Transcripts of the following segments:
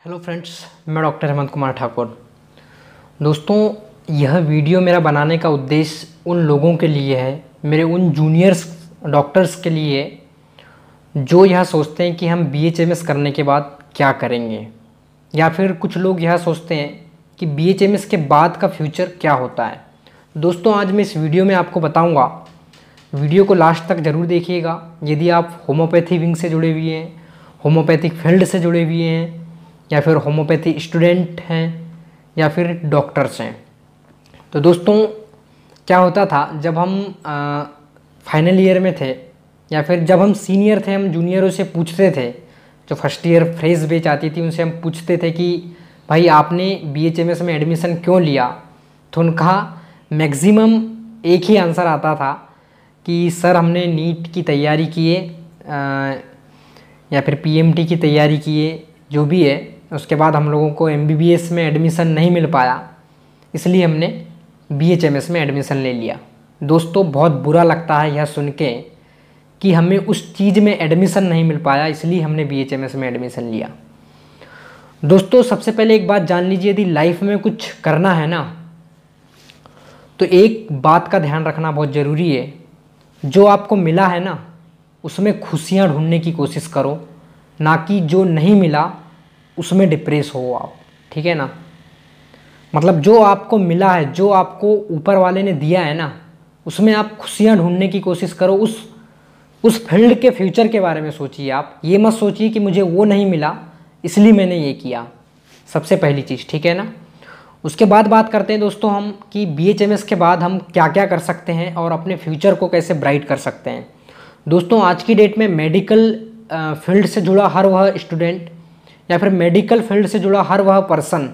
Hello friends, मैं doctor Hemant Kumar Thakur. दोस्तों, यह वीडियो मेरा बनाने का उद्देश्य उन लोगों के लिए है, मेरे उन जूनियर्स डॉक्टर्स के लिए जो यह सोचते हैं कि हम बीएचएमएस करने के बाद क्या करेंगे, या फिर कुछ लोग यह सोचते हैं कि बीएचएमएस के बाद का फ्यूचर क्या होता है। दोस्तों, आज मैं इस वीडियो में आपको बताऊंगा। वीडियो को लास्ट तक ज़रूर देखिएगा। यदि आप होम्योपैथी विंग से जुड़े हुए हैं, होम्योपैथिक फील्ड से जुड़े हुए हैं, या फिर होम्योपैथी स्टूडेंट हैं, या फिर डॉक्टर्स हैं। तो दोस्तों, क्या होता था जब हम फाइनल ईयर में थे, या फिर जब हम सीनियर थे, हम जूनियरों से पूछते थे, जो फर्स्ट ईयर फ्रेश बैच आती थी उनसे हम पूछते थे कि भाई आपने बीएचएमएस में एडमिशन क्यों लिया। तो उनका मैक्सिमम एक ही आंसर आता था कि सर हमने नीट की तैयारी किए या फिर पीएमटी की तैयारी किए, जो भी है, उसके बाद हम लोगों को एमबीबीएस में एडमिशन नहीं मिल पाया, इसलिए हमने बीएचएमएस में एडमिशन ले लिया। दोस्तों, बहुत बुरा लगता है यह सुन के कि हमें उस चीज़ में एडमिशन नहीं मिल पाया, इसलिए हमने बीएचएमएस में एडमिशन लिया। दोस्तों, सबसे पहले एक बात जान लीजिए, यदि लाइफ में कुछ करना है ना, तो एक बात का ध्यान रखना बहुत ज़रूरी है। जो आपको मिला है ना, उसमें खुशियाँ ढूंढने की कोशिश करो, ना कि जो नहीं मिला उसमें डिप्रेस हो आप। ठीक है ना। मतलब जो आपको मिला है, जो आपको ऊपर वाले ने दिया है ना, उसमें आप खुशियाँ ढूंढने की कोशिश करो। उस फील्ड के फ्यूचर के बारे में सोचिए। आप ये मत सोचिए कि मुझे वो नहीं मिला इसलिए मैंने ये किया। सबसे पहली चीज़, ठीक है ना। उसके बाद बात करते हैं दोस्तों हम कि बीएचएमएस के बाद हम क्या क्या कर सकते हैं और अपने फ्यूचर को कैसे ब्राइट कर सकते हैं। दोस्तों, आज की डेट में मेडिकल फील्ड से जुड़ा हर वह स्टूडेंट या फिर मेडिकल फील्ड से जुड़ा हर वह पर्सन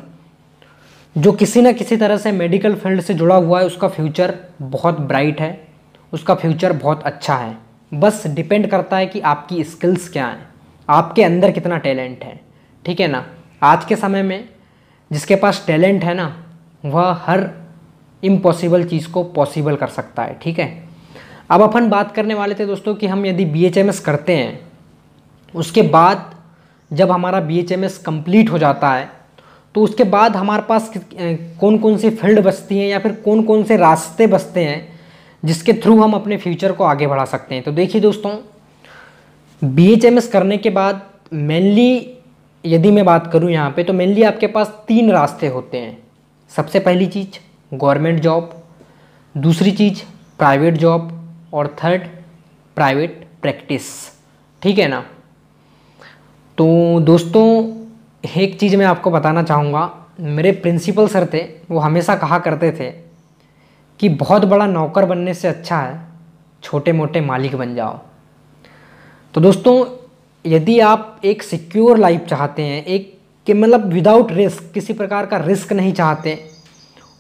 जो किसी न किसी तरह से मेडिकल फील्ड से जुड़ा हुआ है, उसका फ्यूचर बहुत ब्राइट है, उसका फ्यूचर बहुत अच्छा है। बस डिपेंड करता है कि आपकी स्किल्स क्या हैं, आपके अंदर कितना टैलेंट है। ठीक है ना। आज के समय में जिसके पास टैलेंट है ना, वह हर इम्पॉसिबल चीज़ को पॉसिबल कर सकता है। ठीक है। अब अपन बात करने वाले थे दोस्तों कि हम यदि बीएचएमएस करते हैं, उसके बाद जब हमारा बीएचएमएस कंप्लीट हो जाता है, तो उसके बाद हमारे पास कौन कौन सी फील्ड बचती हैं या फिर कौन कौन से रास्ते बचते हैं जिसके थ्रू हम अपने फ्यूचर को आगे बढ़ा सकते हैं। तो देखिए दोस्तों, बीएचएमएस करने के बाद मेनली यदि मैं बात करूं यहाँ पे, तो मेनली आपके पास 3 रास्ते होते हैं। सबसे पहली चीज़ गवर्नमेंट जॉब, दूसरी चीज़ प्राइवेट जॉब, और थर्ड प्राइवेट प्रैक्टिस। ठीक है ना। तो दोस्तों, एक चीज़ मैं आपको बताना चाहूँगा। मेरे प्रिंसिपल सर थे, वो हमेशा कहा करते थे कि बहुत बड़ा नौकर बनने से अच्छा है छोटे मोटे मालिक बन जाओ। तो दोस्तों, यदि आप एक सिक्योर लाइफ चाहते हैं, एक कि मतलब विदाउट रिस्क, किसी प्रकार का रिस्क नहीं चाहते,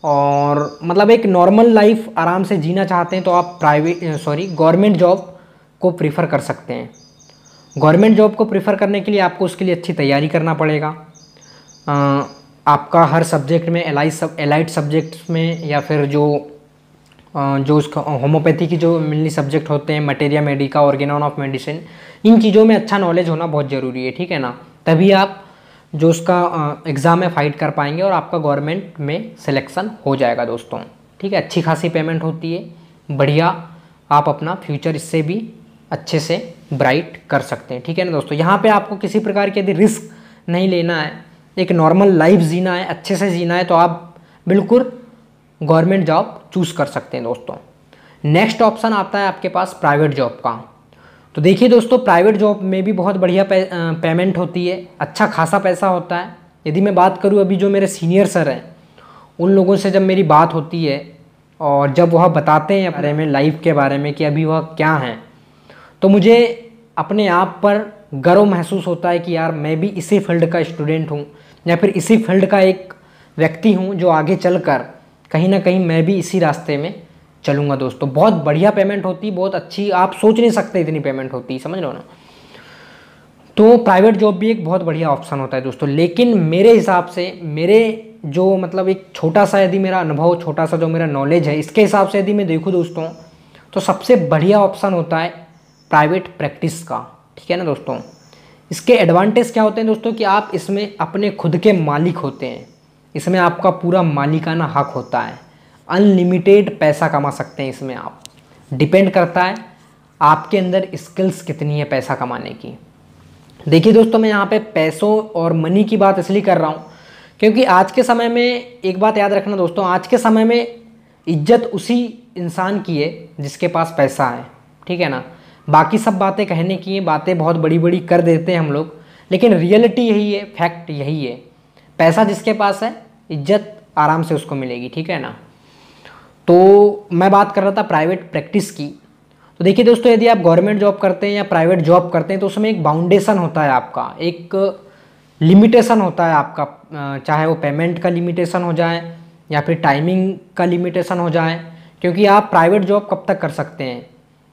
और मतलब एक नॉर्मल लाइफ आराम से जीना चाहते हैं, तो आप गवर्नमेंट जॉब को प्रीफर कर सकते हैं। गवर्नमेंट जॉब को प्रीफर करने के लिए आपको उसके लिए अच्छी तैयारी करना पड़ेगा। आपका हर सब्जेक्ट में एलाइड सब्जेक्ट्स में, या फिर जो उसका होम्योपैथी की जो मेनली सब्जेक्ट होते हैं, materia medica, organon of medicine, इन चीज़ों में अच्छा नॉलेज होना बहुत ज़रूरी है। ठीक है ना। तभी आप जो उसका एग्ज़ाम है फाइट कर पाएंगे और आपका गवर्नमेंट में सिलेक्शन हो जाएगा दोस्तों। ठीक है। अच्छी खासी पेमेंट होती है, बढ़िया, आप अपना फ्यूचर इससे भी अच्छे से ब्राइट कर सकते हैं। ठीक है ना दोस्तों। यहाँ पे आपको किसी प्रकार की यदि रिस्क नहीं लेना है, एक नॉर्मल लाइफ जीना है, अच्छे से जीना है, तो आप बिल्कुल गवर्नमेंट जॉब चूज़ कर सकते हैं दोस्तों। नेक्स्ट ऑप्शन आता है आपके पास प्राइवेट जॉब का। तो देखिए दोस्तों, प्राइवेट जॉब में भी बहुत बढ़िया पेमेंट होती है, अच्छा खासा पैसा होता है। यदि मैं बात करूँ अभी जो मेरे सीनियर सर हैं, उन लोगों से जब मेरी बात होती है और जब वह बताते हैं बारे में, लाइफ के बारे में कि अभी वह क्या हैं, तो मुझे अपने आप पर गर्व महसूस होता है कि यार मैं भी इसी फील्ड का स्टूडेंट हूँ, या फिर इसी फील्ड का एक व्यक्ति हूँ जो आगे चलकर कहीं ना कहीं मैं भी इसी रास्ते में चलूँगा दोस्तों। बहुत बढ़िया पेमेंट होती, बहुत अच्छी, आप सोच नहीं सकते इतनी पेमेंट होती, समझ लो ना। तो प्राइवेट जॉब भी एक बहुत बढ़िया ऑप्शन होता है दोस्तों। लेकिन मेरे हिसाब से, मेरे जो मतलब एक छोटा सा यदि मेरा अनुभव, छोटा सा जो मेरा नॉलेज है, इसके हिसाब से यदि मैं देखूँ दोस्तों, तो सबसे बढ़िया ऑप्शन होता है प्राइवेट प्रैक्टिस का। ठीक है ना दोस्तों। इसके एडवांटेज क्या होते हैं दोस्तों कि आप इसमें अपने खुद के मालिक होते हैं, इसमें आपका पूरा मालिकाना हक होता है, अनलिमिटेड पैसा कमा सकते हैं इसमें आप। डिपेंड करता है आपके अंदर स्किल्स कितनी है पैसा कमाने की। देखिए दोस्तों, मैं यहाँ पे पैसों और मनी की बात इसलिए कर रहा हूँ क्योंकि आज के समय में एक बात याद रखना दोस्तों, आज के समय में इज्जत उसी इंसान की है जिसके पास पैसा है, ठीक है ना। बाकी सब बातें कहने की हैं, बातें बहुत बड़ी बड़ी कर देते हैं हम लोग, लेकिन रियलिटी यही है, फैक्ट यही है। पैसा जिसके पास है, इज्जत आराम से उसको मिलेगी, ठीक है ना। तो मैं बात कर रहा था प्राइवेट प्रैक्टिस की। तो देखिए दोस्तों, यदि आप गवर्नमेंट जॉब करते हैं या प्राइवेट जॉब करते हैं तो उसमें एक बाउंडेशन होता है आपका, एक लिमिटेशन होता है आपका, चाहे वो पेमेंट का लिमिटेशन हो जाए या फिर टाइमिंग का लिमिटेशन हो जाए। क्योंकि आप प्राइवेट जॉब कब तक कर सकते हैं,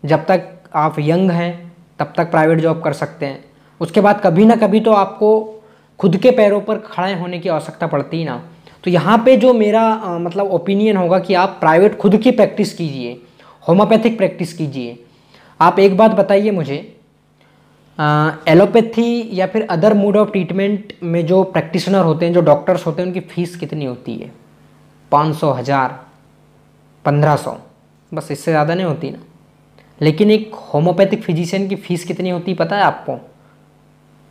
जब तक आप यंग हैं तब तक प्राइवेट जॉब कर सकते हैं, उसके बाद कभी ना कभी तो आपको खुद के पैरों पर खड़े होने की आवश्यकता पड़ती है ना। तो यहाँ पे जो मेरा मतलब ओपिनियन होगा कि आप प्राइवेट खुद की प्रैक्टिस कीजिए, होम्योपैथिक प्रैक्टिस कीजिए। आप एक बात बताइए मुझे, एलोपैथी या फिर अदर मोड ऑफ ट्रीटमेंट में जो प्रैक्टिशनर होते हैं, जो डॉक्टर्स होते हैं, उनकी फ़ीस कितनी होती है? 500, 1000, 1500, बस, इससे ज़्यादा नहीं होती ना। लेकिन एक होम्योपैथिक फिजिशियन की फ़ीस कितनी होती है पता है आपको?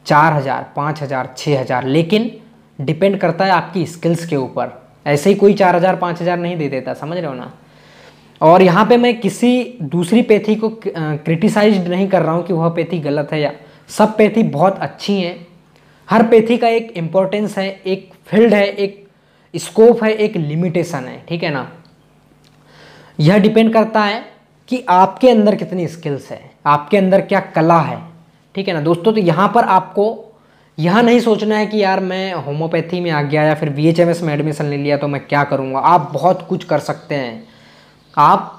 4000, 5000, 6000। लेकिन डिपेंड करता है आपकी स्किल्स के ऊपर। ऐसे ही कोई 4000, 5000 नहीं दे देता, समझ रहे हो ना। और यहाँ पे मैं किसी दूसरी पैथी को क्रिटिसाइज नहीं कर रहा हूँ कि वह पैथी गलत है, या सब पैथी बहुत अच्छी हैं। हर पैथी का एक इम्पोर्टेंस है, एक फील्ड है, एक स्कोप है, एक लिमिटेशन है, ठीक है ना। यह डिपेंड करता है कि आपके अंदर कितनी स्किल्स है, आपके अंदर क्या कला है, ठीक है ना दोस्तों। तो यहाँ पर आपको यह नहीं सोचना है कि यार मैं होम्योपैथी में आ गया या फिर BHMS में एडमिशन ले लिया तो मैं क्या करूँगा। आप बहुत कुछ कर सकते हैं, आप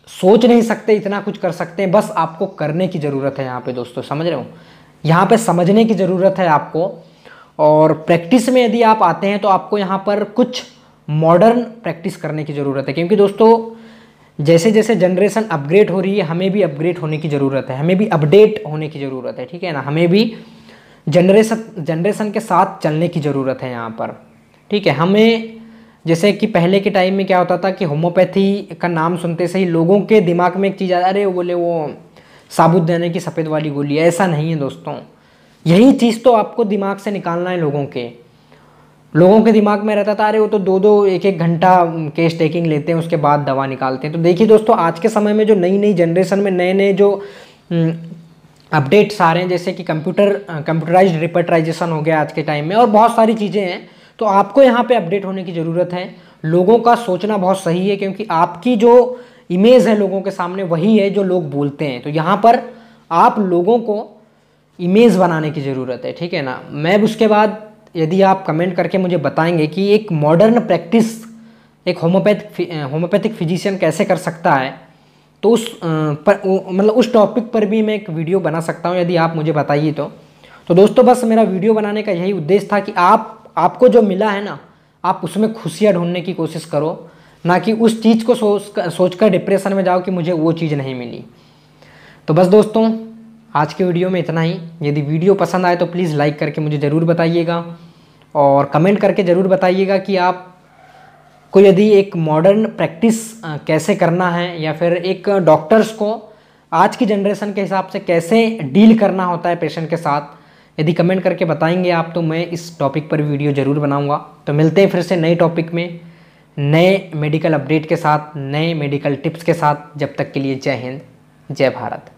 सोच नहीं सकते इतना कुछ कर सकते हैं, बस आपको करने की ज़रूरत है यहाँ पे दोस्तों, समझ रहे हो। यहाँ पे समझने की ज़रूरत है आपको। और प्रैक्टिस में यदि आप आते हैं तो आपको यहाँ पर कुछ मॉडर्न प्रैक्टिस करने की ज़रूरत है, क्योंकि दोस्तों जैसे जैसे जनरेशन अपग्रेड हो रही है, हमें भी अपग्रेड होने की ज़रूरत है, हमें भी अपडेट होने की ज़रूरत है, ठीक है ना। हमें भी जनरेशन के साथ चलने की ज़रूरत है यहाँ पर, ठीक है। हमें जैसे कि पहले के टाइम में क्या होता था कि होम्योपैथी का नाम सुनते से ही लोगों के दिमाग में एक चीज़ अरे वो बोले वो साबुदाने की सफ़ेद वाली गोली, ऐसा नहीं है दोस्तों। यही चीज़ तो आपको दिमाग से निकालना है। लोगों के दिमाग में रहता था अरे वो तो 2-2, 1-1 घंटा केस टेकिंग लेते हैं, उसके बाद दवा निकालते हैं। तो देखिए दोस्तों, आज के समय में जो नई जनरेशन में नए जो अपडेट्स आ रहे हैं, जैसे कि कंप्यूटराइज्ड रिपोर्टराइजेशन हो गया आज के टाइम में, और बहुत सारी चीज़ें हैं, तो आपको यहाँ पे अपडेट होने की ज़रूरत है। लोगों का सोचना बहुत सही है, क्योंकि आपकी जो इमेज है लोगों के सामने वही है जो लोग बोलते हैं। तो यहाँ पर आप लोगों को इमेज बनाने की ज़रूरत है, ठीक है ना। मैं उसके बाद यदि आप कमेंट करके मुझे बताएंगे कि एक मॉडर्न प्रैक्टिस एक होम्योपैथिक फिजिशियन कैसे कर सकता है, तो उस टॉपिक पर भी मैं एक वीडियो बना सकता हूँ, यदि आप मुझे बताइए तो दोस्तों बस मेरा वीडियो बनाने का यही उद्देश्य था कि आपको जो मिला है ना, आप उसमें खुशियाँ ढूंढने की कोशिश करो, ना कि उस चीज़ को सोचकर डिप्रेशन में जाओ कि मुझे वो चीज़ नहीं मिली। तो बस दोस्तों, आज के वीडियो में इतना ही। यदि वीडियो पसंद आए तो प्लीज़ लाइक करके मुझे ज़रूर बताइएगा, और कमेंट करके ज़रूर बताइएगा कि आपको यदि एक मॉडर्न प्रैक्टिस कैसे करना है, या फिर एक डॉक्टर्स को आज की जनरेशन के हिसाब से कैसे डील करना होता है पेशेंट के साथ। यदि कमेंट करके बताएंगे आप तो मैं इस टॉपिक पर वीडियो ज़रूर बनाऊंगा। तो मिलते हैं फिर से नए टॉपिक में, नए मेडिकल अपडेट के साथ, नए मेडिकल टिप्स के साथ। जब तक के लिए जय हिंद, जय भारत।